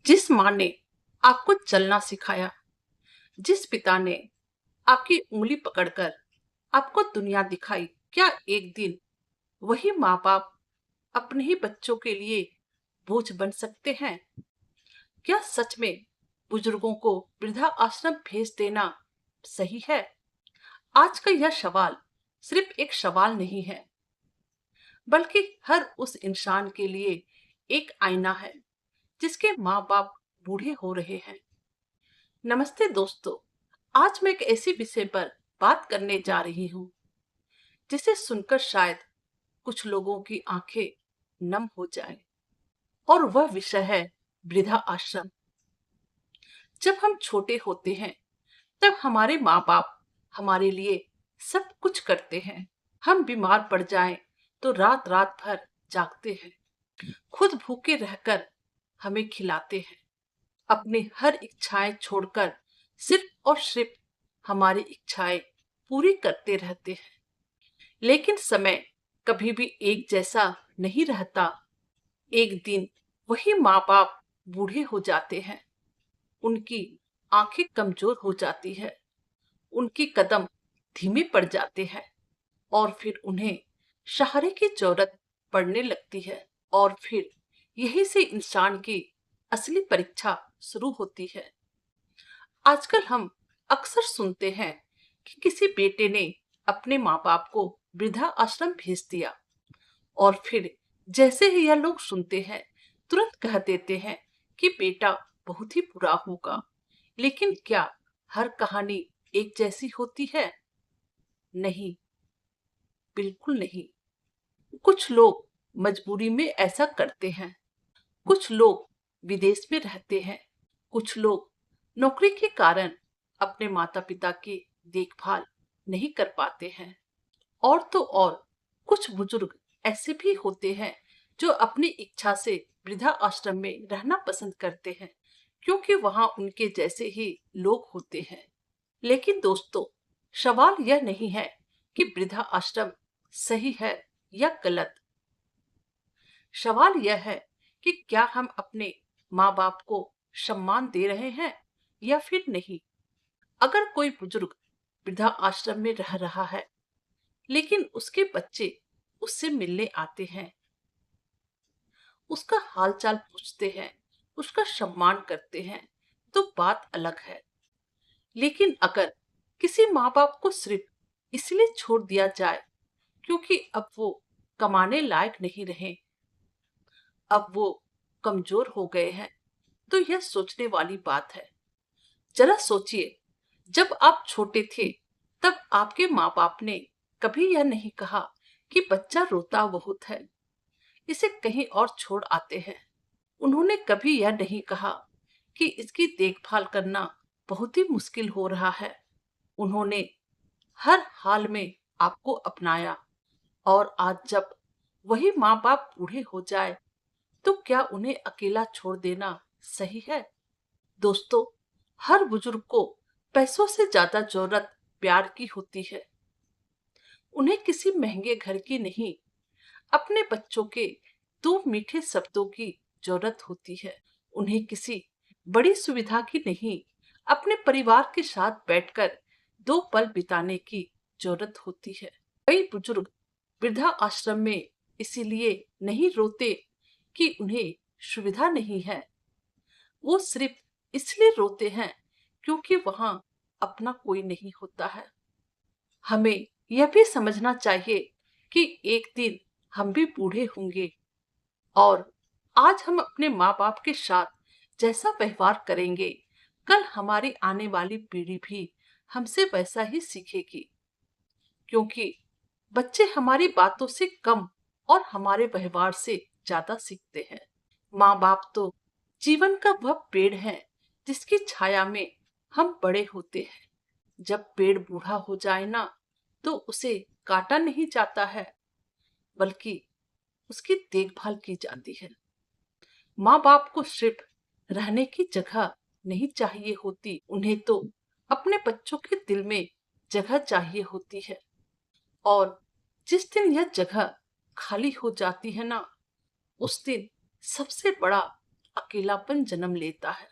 जिस माँ ने आपको चलना सिखाया, जिस पिता ने आपकी उंगली पकड़कर आपको दुनिया दिखाई, क्या एक दिन वही माँ बाप अपने ही बच्चों के लिए बोझ बन सकते हैं? क्या सच में बुजुर्गों को वृद्धा आश्रम भेज देना सही है? आज का यह सवाल सिर्फ एक सवाल नहीं है, बल्कि हर उस इंसान के लिए एक आईना है जिसके माँ बाप बूढ़े हो रहे हैं। नमस्ते दोस्तों, आज मैं एक ऐसी विषय पर बात करने जा रही हूँ जिसे सुनकर शायद कुछ लोगों की आंखें नम हो जाएं। और वह विषय है वृद्धा आश्रम। जब हम छोटे होते हैं तब हमारे माँ बाप हमारे लिए सब कुछ करते हैं। हम बीमार पड़ जाएं तो रात रात भर जागते हैं, खुद भूखे रहकर हमें खिलाते हैं, अपनी हर इच्छाएं छोड़कर सिर्फ और सिर्फ हमारी इच्छाएं पूरी करते रहते हैं। लेकिन समय कभी भी एक जैसा नहीं रहता। एक दिन वही माँ बाप बूढ़े हो जाते हैं, उनकी आंखें कमजोर हो जाती है, उनके कदम धीमे पड़ जाते हैं और फिर उन्हें सहारे की जरूरत पड़ने लगती है। और फिर यही से इंसान की असली परीक्षा शुरू होती है। आजकल हम अक्सर सुनते हैं कि किसी बेटे ने अपने माँ बाप को वृद्धा आश्रम भेज दिया और फिर जैसे ही यह लोग सुनते हैं तुरंत कह देते हैं कि बेटा बहुत ही बुरा होगा। लेकिन क्या हर कहानी एक जैसी होती है? नहीं, बिल्कुल नहीं। कुछ लोग मजबूरी में ऐसा करते हैं, कुछ लोग विदेश में रहते हैं, कुछ लोग नौकरी के कारण अपने माता पिता की देखभाल नहीं कर पाते हैं। और तो और कुछ बुजुर्ग ऐसे भी होते हैं जो अपनी इच्छा से वृद्धा आश्रम में रहना पसंद करते हैं, क्योंकि वहां उनके जैसे ही लोग होते हैं। लेकिन दोस्तों, सवाल यह नहीं है कि वृद्धा आश्रम सही है या गलत। सवाल यह है कि क्या हम अपने माँ बाप को सम्मान दे रहे हैं या फिर नहीं। अगर कोई बुजुर्ग वृद्धा आश्रम में रह रहा है लेकिन उसके बच्चे उससे मिलने आते हैं, उसका हालचाल पूछते हैं, उसका सम्मान करते हैं, तो बात अलग है। लेकिन अगर किसी माँ बाप को सिर्फ इसलिए छोड़ दिया जाए क्योंकि अब वो कमाने लायक नहीं रहे, अब वो कमजोर हो गए हैं, तो यह सोचने वाली बात है। जरा सोचिए, जब आप छोटे थे तब आपके माँ बाप ने कभी यह नहीं कहा कि बच्चा रोता बहुत है, इसे कहीं और छोड़ आते हैं। उन्होंने कभी यह नहीं कहा कि इसकी देखभाल करना बहुत ही मुश्किल हो रहा है। उन्होंने हर हाल में आपको अपनाया। और आज जब वही माँ बाप बूढ़े हो जाए तो क्या उन्हें अकेला छोड़ देना सही है? दोस्तों, हर बुजुर्ग को पैसों से ज्यादा जरूरत प्यार की होती है। उन्हें किसी महंगे घर की नहीं, अपने बच्चों के दो मीठे शब्दों की जरूरत होती है। उन्हें किसी बड़ी सुविधा की नहीं, अपने परिवार के साथ बैठकर दो पल बिताने की जरूरत होती है। कई बुजुर्ग वृद्धा आश्रम में इसीलिए नहीं रोते कि उन्हें सुविधा नहीं है, वो सिर्फ इसलिए रोते हैं क्योंकि वहां अपना कोई नहीं होता है। हमें यह भी समझना चाहिए कि एक दिन हम भी बूढ़े होंगे और आज हम अपने माँ बाप के साथ जैसा व्यवहार करेंगे, कल हमारी आने वाली पीढ़ी भी हमसे वैसा ही सीखेगी। क्योंकि बच्चे हमारी बातों से कम और हमारे व्यवहार से ज्यादा सीखते हैं। माँ बाप तो जीवन का वह पेड़ है जिसकी छाया में हम बड़े होते हैं। जब पेड़ बूढ़ा हो जाए ना, तो उसे काटा नहीं जाता है, बल्कि उसकी देखभाल की जाती है। माँ बाप को सिर्फ रहने की जगह नहीं चाहिए होती, उन्हें तो अपने बच्चों के दिल में जगह चाहिए होती है। और जिस दिन यह जगह खाली हो जाती है ना, उस दिन सबसे बड़ा अकेलापन जन्म लेता है।